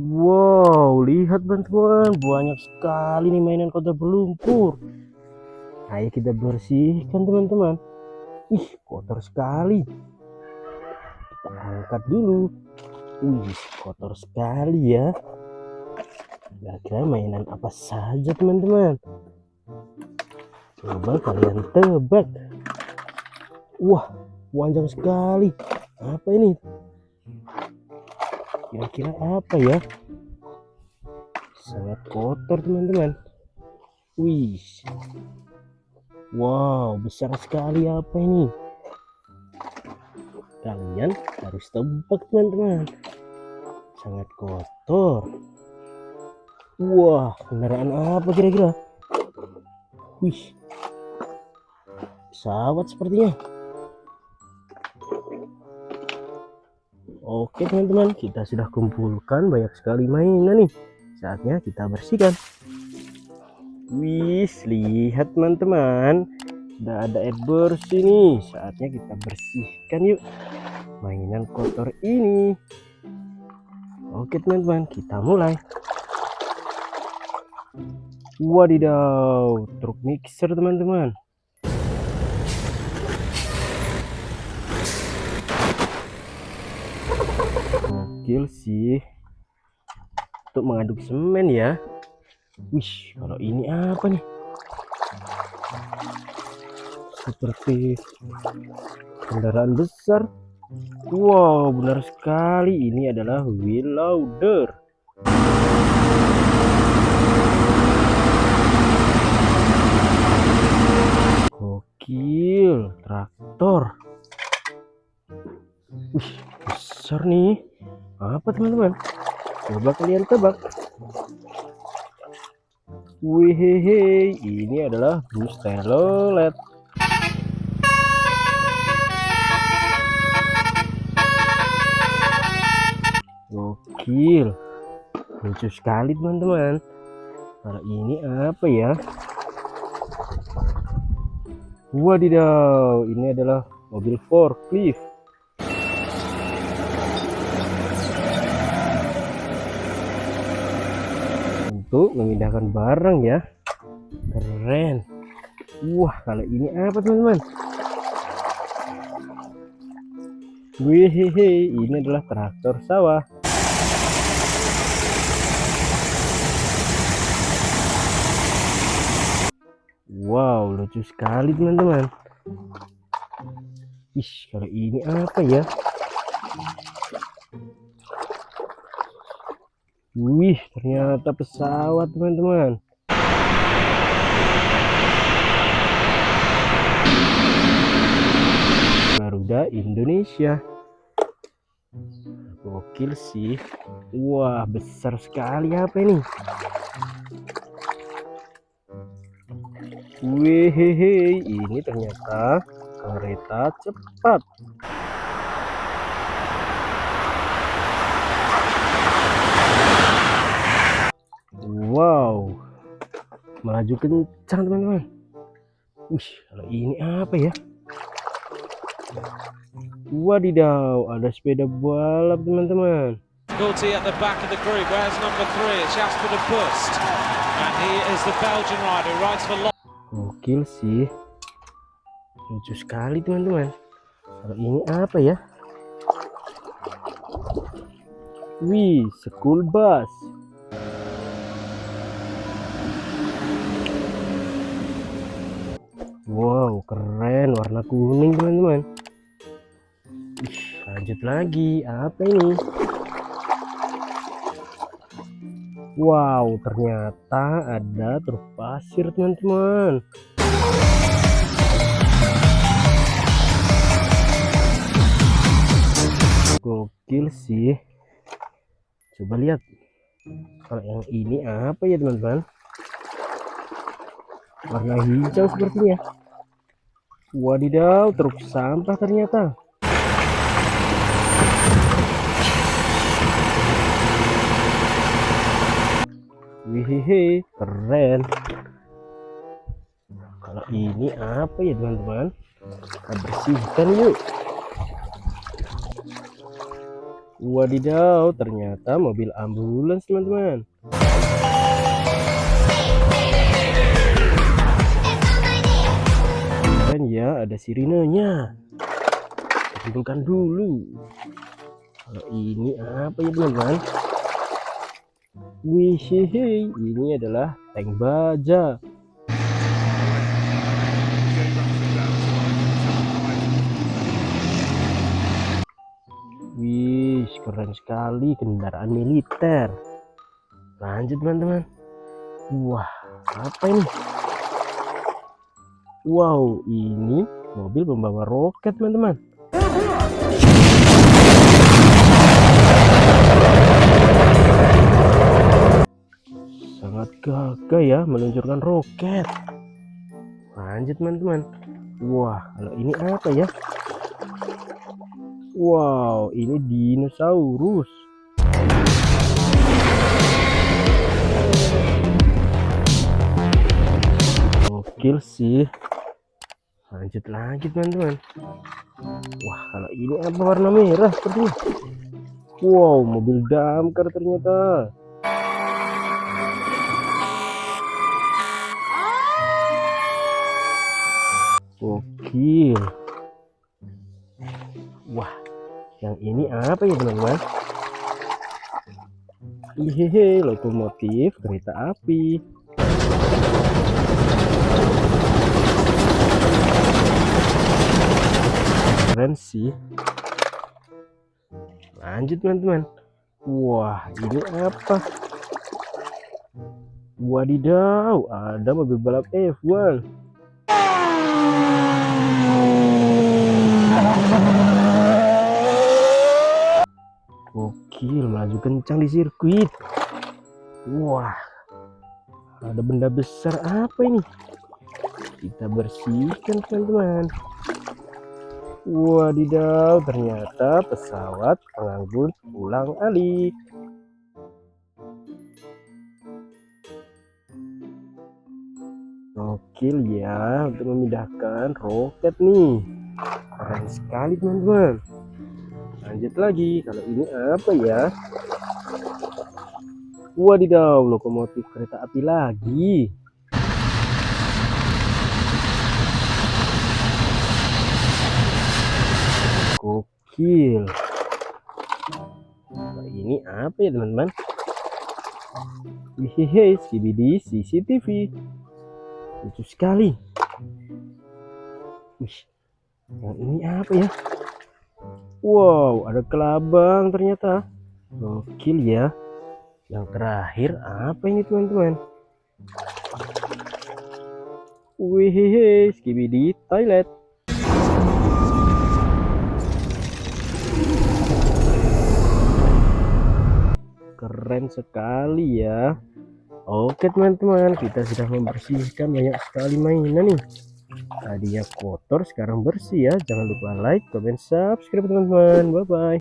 Wow, lihat teman-teman, banyak sekali nih mainan kotor berlumpur. Ayo kita bersihkan teman-teman. Ih, kotor sekali. Kita angkat dulu. Wih, kotor sekali ya. Kira-kira mainan apa saja teman-teman? Coba kalian tebak. Wah, panjang sekali. Apa ini? Kira-kira apa ya? Sangat kotor teman-teman. Wih. Wow, besar sekali apa ini? Kalian harus tebak teman-teman. Sangat kotor. Wah, kendaraan apa kira-kira? Wih, pesawat sepertinya. Oke teman-teman, kita sudah kumpulkan banyak sekali mainan nih. Saatnya kita bersihkan. Wih, lihat teman-teman, sudah ada air bersih nih. Saatnya kita bersihkan yuk mainan kotor ini. Oke teman-teman, kita mulai. Wadidaw, truk mixer teman-teman. Gokil sih, untuk mengaduk semen ya. Wih, kalau ini apa nih? Seperti kendaraan besar. Wow, benar sekali, ini adalah wheel loader. Gokil, traktor. Wih, besar nih. Apa teman-teman? Coba kalian tebak. Wih, ini adalah bus telolet. Gokil, lucu sekali teman-teman. Kalau ini apa ya? Wadidaw, ini adalah mobil forklift. Untuk memindahkan barang ya. Keren. Wah, kalau ini apa teman-teman? Wih, ini adalah traktor sawah. Wow, lucu sekali teman-teman. Ih, kalau ini apa ya? Wih, ternyata pesawat teman-teman. Garuda Indonesia. Gokil sih. Wah, besar sekali apa ini? Wih, ini ternyata kereta cepat. Wow, melaju kencang teman-teman. Wih, kalau ini apa ya? Wadidaw, ada sepeda balap teman-teman. At the back of the group, where's number 3? It's Jasper de Bust, and he is the Belgian rider who rides for. Gokil sih, lucu sekali teman-teman. Kalau ini apa ya? Wih, school bus. Wow, keren, warna kuning teman-teman. Lanjut lagi, apa ini? Wow, ternyata ada truk pasir teman-teman. Gokil sih. Coba lihat. Kalau yang ini apa ya teman-teman? Warna hijau sepertinya. Wadidaw, truk sampah ternyata. Wih, keren. Kalau ini apa ya teman-teman? Kita bersihkan yuk. Wadidaw, ternyata mobil ambulans teman-teman. Dan ya, ada sirinenya. Hidupkan dulu. Kalau ini apa ya teman-teman? Wih, ini adalah tank baja. Wih, keren sekali kendaraan militer. Lanjut teman-teman. Wah, apa ini? Wow, ini mobil pembawa roket teman-teman. Sangat gagah ya meluncurkan roket. Lanjut teman-teman. Wah, kalau ini apa ya? Wow, ini dinosaurus. Gokil sih. Lanjut lagi teman-teman. Wah, kalau ini apa warna merah sepertinya? Wow, mobil damkar ternyata. Gokil. Wah, yang ini apa ya teman-teman? Hehehe, lokomotif kereta api. Keren sih. Lanjut teman-teman. Wah, ini apa? Wadidaw, ada mobil balap F1. Gokil, melaju kencang di sirkuit. Wah, ada benda besar apa ini? Kita bersihkan teman-teman. Wadidaw, ternyata pesawat pengangkut ulang-alik. Gokil ya, untuk memindahkan roket nih. Keren sekali teman-teman. Lanjut lagi, kalau ini apa ya? Wadidaw, lokomotif kereta api lagi. Gokil. Nah, ini apa ya teman-teman? Hehehe, skibidi CCTV. Lucu sekali. Wih, yang ini apa ya? Wow, ada kelabang ternyata. Gokil ya. Yang terakhir apa ini teman-teman? Wih, skibidi toilet. Keren sekali ya. Oke teman-teman, kita sudah membersihkan banyak sekali mainan nih. Tadinya kotor, sekarang bersih ya. Jangan lupa like, comment, subscribe teman-teman. Bye bye.